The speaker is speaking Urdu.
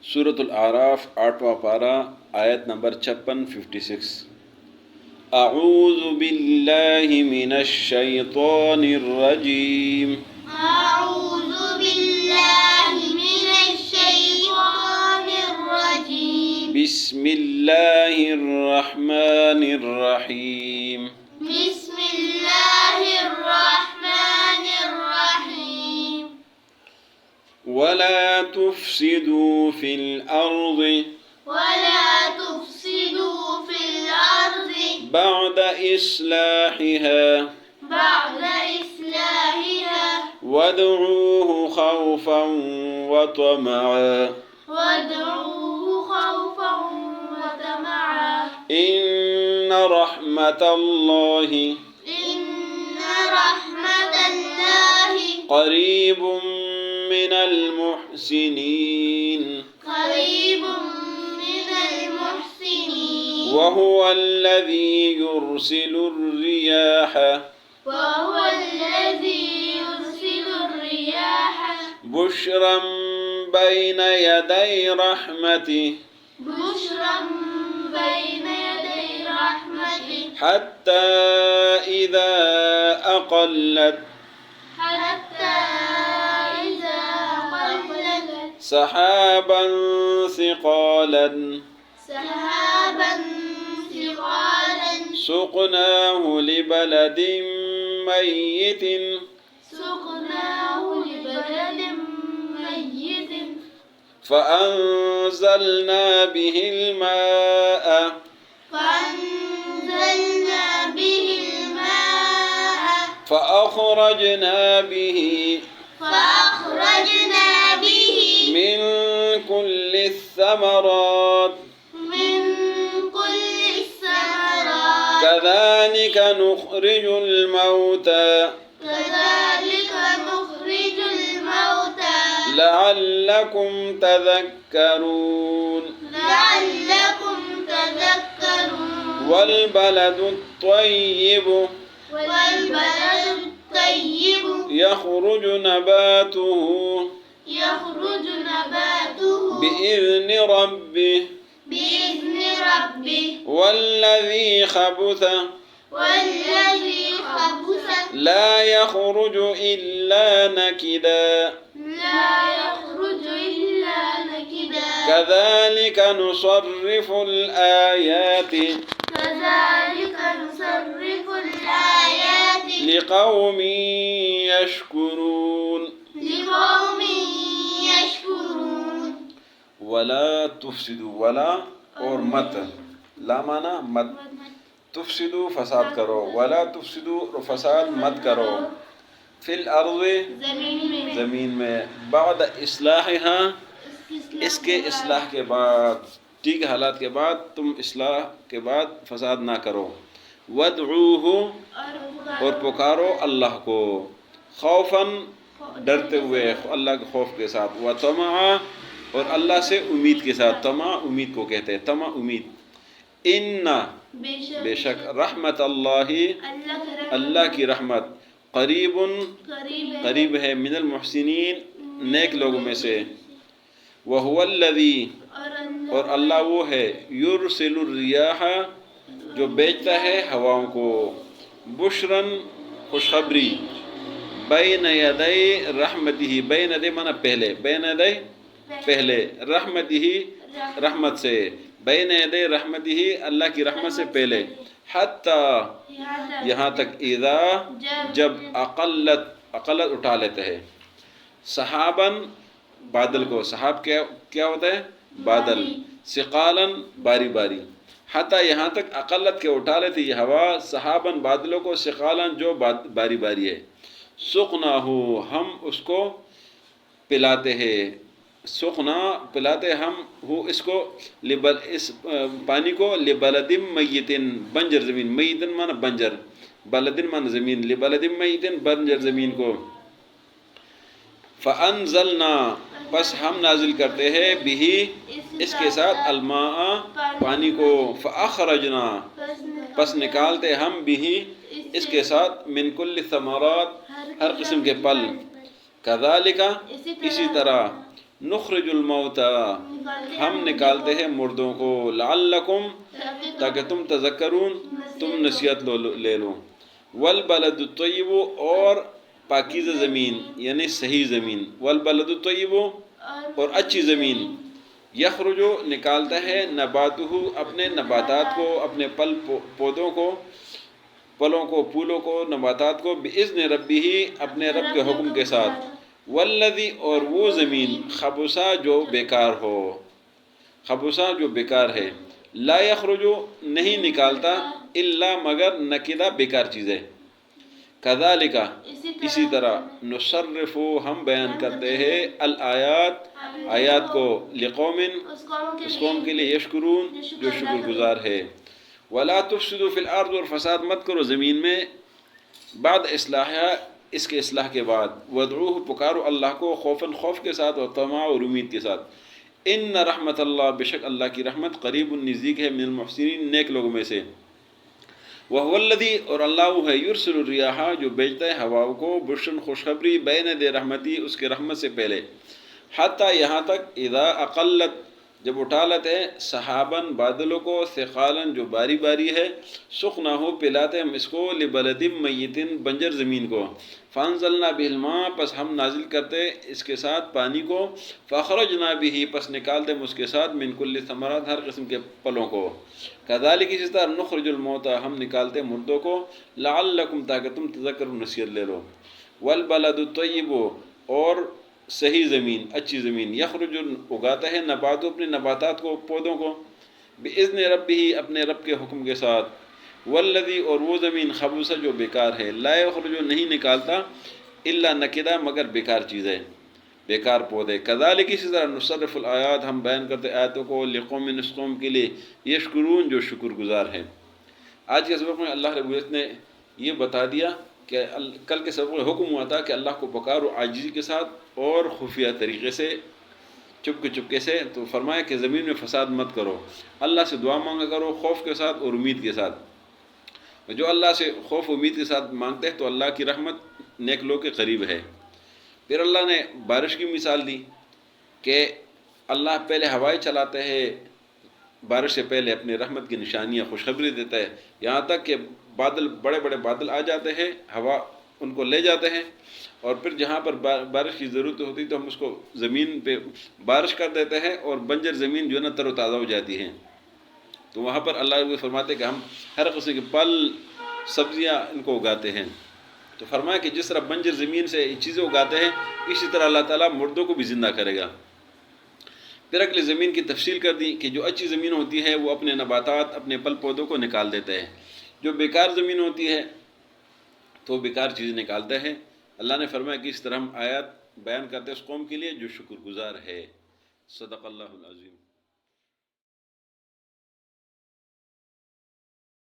سورة الاعراف 8واں پارہ آیت نمبر 56 اعوذ باللہ من الشیطان الرجیم أعوذ بالله من الشيطان الرجيم بسم اللہ الرحمن الرحیم بسم الله الرحمن الرحيم ولا تفسدوا في الأرض ولا تفسدوا في الأرض بعد إصلاحها بعد إصلاحها وادعوه خوفا وطمعا وادعوه خوفا وطمعا إن رحمة الله إن رحمة الله قريب من المحسنين قريب من المحسنين وهو الذي يرسل الرياح وهو الذي يرسل الرياح بشرا بين يدي رحمته بشرا بين يدي رحمته حتى إذا أقلت حتى إذا قلت سحابا ثقالا سحابا ثقالا سقناه لبلد ميت سقناه لبلد ميت فأنزلنا به الماء فأنزلنا به الماء فأخرجنا به من كل الثمرات من كل الثمرات كذلك نخرج الموتى كذلك نخرج الموتى لعلكم تذكرون لعلكم تذكرون والبلد الطيب والبلد الطيب يخرج نباته بإذن ربه والذي خبث لا يخرج إلا نكدا كذلك نصرف الآيات لقوم يشكرون لقوم يشكرون ولا تفسدوا ولا اور مت لا مانا مت تفسدوا فساد کرو ولا تفسدوا فساد مت کرو فی الارض زمین میں بعد اصلاحها اس کے اصلاح کے بعد ٹھیک حالات کے بعد تم اصلاح کے بعد فساد نہ کرو وادعوه اور پکارو اللہ کو خوفاً ڈرتے ہوئے اللہ کے خوف کے ساتھ وطمعا اور اللہ سے امید کے ساتھ طمع امید کو کہتے ہیں طمع امید ان بے شک رحمت اللہ کی رحمت قریب ہے من المحسنین نیک لوگوں میں سے وہو الذی اور اللہ وہ ہے یرسل الریاح جو بیچتا ہے ہواؤں کو بشرن خوشخبری بین یدی رحمتہ بین یدی مانا پہلے بین یدی پہلے رحمتہ رحمت سے بین یدی رحمتہ اللہ کی رحمت سے پہلے حتی یہاں تک اذا جب اقلت اٹھا لیتے ہیں سحاباً بادل کو سحاب کیا ہوتا ہے بادل ثقالاً باری باری حتی یہاں تک اقلت کے اٹھا لیتے یہ ہوا سحاباً بادلوں کو ثقالاً جو باری باری ہے سقناہ ہم اس کو پلاتے ہیں سقنا پلاتے ہم ہو اس کو اس پانی کو لبلد میتن بنجر زمین میتن مانا بنجر بلدن مانا زمین لبلد میتن بنجر زمین کو فانزلنا پس ہم نازل کرتے ہیں بھی اس کے ساتھ الماء پانی کو فاخرجنا پس نکالتے ہم بھی اس کے ساتھ من کل ثمرات ہر قسم کے پھل کذالک اسی طرح نخرج الموتا ہم نکالتے ہیں مردوں کو، لعلکم تاکہ تم تذکرون تم نصیحت لے لو، والبلد الطیب اور پاکیزہ زمین یعنی صحیح زمین، والبلد الطیب اور اچھی زمین، یخرجو نکالتا ہے نباتہ اپنے نباتات کو، اپنے پودوں کو، پھلوں کو، پھولوں کو، نباتات کو، بإذن ربہ اپنے رب کے حکم کے ساتھ، والذی اور وہ زمین خبثا جو بیکار ہو، خبثا جو بیکار ہے، لا یخرجو نہیں نکالتا الا مگر نکدہ بیکار چیزیں، کذالک اسی طرح، نصرف ہم بیان کرتے ہیں الآیات آیات کو، لقوم اس قوم کے لیے، یشکرون جو شکر گزار ہے، ولا تفسدوا فی الارض اور فساد مت کرو زمین میں، بعد اصلاحہ اس کے اصلاح کے بعد، وادعوہ پکارو اللہ کو، خوفاً خوف کے ساتھ، اور طمعا اور امید کے ساتھ، ان رحمت اللہ بشک اللہ کی رحمت، قریب نزدیک ہے، من المحسنین نیک لوگوں میں سے، وہو الذی اور اللہ وہ ہے، یرسل الریاح جو بھیجتا ہے ہواؤں کو، بشرن خوشخبری، بین یدی رحمتی اس کے رحمت سے پہلے، حتیٰ یہاں تک، اذا اقلت جب اٹھا لیتے ہیں، سحاباً بادلوں کو، ثقالاً جو باری باری ہے، سقناہ پلاتے ہم اس کو، لبلد میت بنجر زمین کو، فانزلنا بہ الماء پس ہم نازل کرتے اس کے ساتھ پانی کو، فاخرجنا بہ پس نکالتے ہم اس کے ساتھ، من کل ثمرات ہر قسم کے پھلوں کو، کذالک اسی طرح، نخرج الموتى ہم نکالتے مردوں کو، لعلکم تاکہ تم تذکرون نصیحت لے لو، والبلد الطیب اور صحیح زمین اچھی زمین، یخرج اگاتا ہے نبات اپنے نباتات کو، پودوں کو، بإذن ربہ اپنے رب کے حکم کے ساتھ، والذی اور وہ زمین خبث جو بیکار ہے، لا یخرج نہیں نکالتا الا نکدہ مگر بیکار چیزیں، بیکار پودے، کذالک اسی طرح، نصرف الآیات ہم بیان کرتے آیاتوں کو، لقوم اس قوم کے لیے، یشکرون جو شکر گزار ہے۔ آج کے سبق میں اللہ رب العزت نے یہ بتا دیا کہ کل کے سبق میں حکم ہوا تھا کہ اللہ کو پکارو عاجزی کے ساتھ اور خفیہ طریقے سے، چپکے سے، تو فرمایا کہ زمین میں فساد مت کرو، اللہ سے دعا مانگا کرو خوف کے ساتھ اور امید کے ساتھ، جو اللہ سے خوف امید کے ساتھ مانگتے ہیں تو اللہ کی رحمت نیک لوگ کے قریب ہے۔ پھر اللہ نے بارش کی مثال دی کہ اللہ پہلے ہوائیں چلاتے ہیں، بارش سے پہلے اپنی رحمت کی نشانیاں خوشخبری دیتا ہے، یہاں تک کہ بادل، بڑے بڑے بادل آ جاتے ہیں، ہوا ان کو لے جاتے ہیں، اور پھر جہاں پر بارش کی ضرورت ہوتی تو ہم اس کو زمین پہ بارش کر دیتے ہیں، اور بنجر زمین جو ہے نا تر و تازہ ہو جاتی ہے، تو وہاں پر اللہ فرماتے ہیں کہ ہم ہر قسم کے پھل سبزیاں ان کو اگاتے ہیں، تو فرمایا کہ جس طرح بنجر زمین سے چیزیں اگاتے ہیں، اسی طرح اللہ تعالیٰ مردوں کو بھی زندہ کرے گا۔ پھر اگلی زمین کی تفصیل کر دی کہ جو اچھی زمین ہوتی ہے وہ اپنے نباتات، اپنے پھل پودوں کو نکال دیتے ہیں، جو بیکار زمین ہوتی ہے تو بیکار چیز نکالتے ہیں۔ اللہ نے فرمایا کہ اس طرح ہم آیات بیان کرتے اس قوم کے لیے جو شکر گزار ہے۔ صدق اللہ العظیم۔